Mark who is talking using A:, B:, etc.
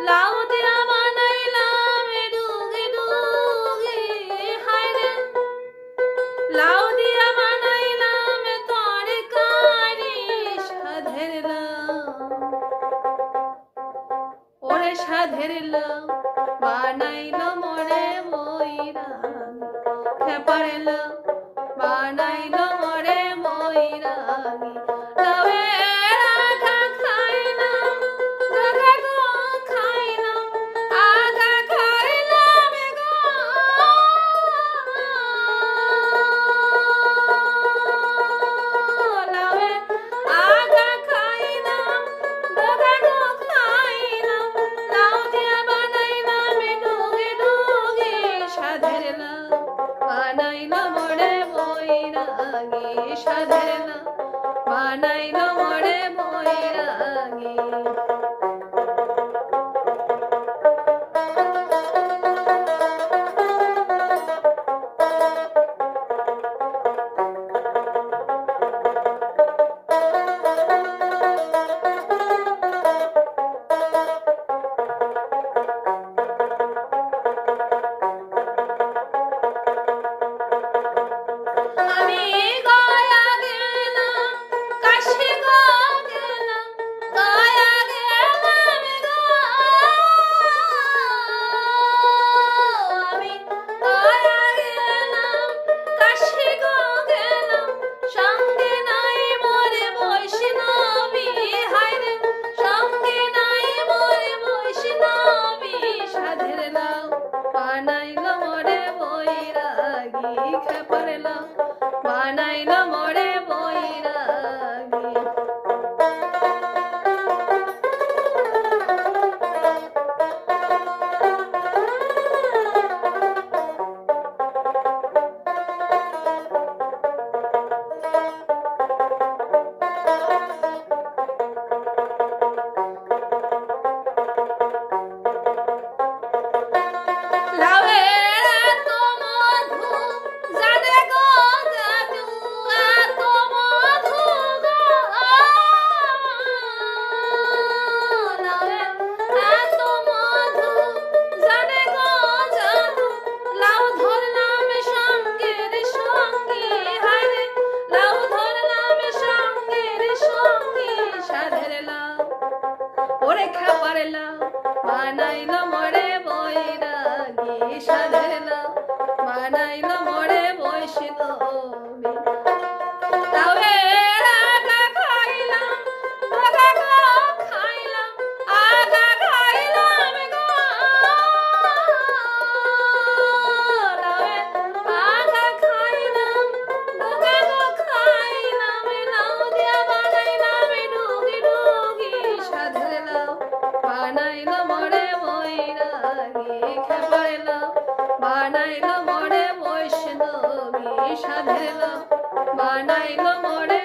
A: লাউ দিয়া বানাইলাম ডুগি ডুগি হায়রে লাউ দিয়া বানাইলাম তরকারি সাধের লাউ ওরে সাধের লাউ বানাইলো মোরে ময়ূরানী খেপার লাউ বানাইলো মোরে ময়ূরানী লাউয়ের আগা খাইলাম আগা গো খাইলাম আগা খাইলাম গো লাউয়ের আগা খাইলাম আগা গো খাইলাম লাউ দিয়া বানাইলাম ডুগি ডুগি সাধের লাউ বানাইলো মোরে ময়ূরানী সাধের লাউ বানাইলো মোরে ময়ূরানী আমি গয়া গেলাম কাশি গো গেলাম গয়া গেলাম গো আমি গয়া গেলাম কাশি গো গেলাম সঙ্গে নাই মোরে বৈষ্ণবী হায়রে সঙ্গে নাই মোরে বৈষ্ণবী সাধের লাউ বানাইলো মোরে বৈরাগী খেপার লাউ বানাইলো মোরে বৈরাগী লাউয়ের এত মধু জানে গো জাদু এত মধু গো লাউয়ের এত মধু জানে গো জাদু লাউ ধরলাম সঙ্গের সঙ্গী হায়রে লাউ ধরলাম সঙ্গের সঙ্গী সাধের লাউ ওরে খেপার লাউ বানাইলো মোরে বৈরাগী সাধের লাউ বানাইলো মোরে বৈষ্ণবী লাউয়ের আগা খাইলাম আগা গো খাইলাম আগা খাইলাম গো লাউয়ের আগা খাইলাম আগা গো খাইলাম লাউ দিয়া বানাইলাম ডুগি ডুগি সাধের লাউ বানাইলো মোরে ময়ূরানী খেপার লাউ বানাইলো মোরে বৈষ্ণবী সাধের লাউ বানাইলো মোরে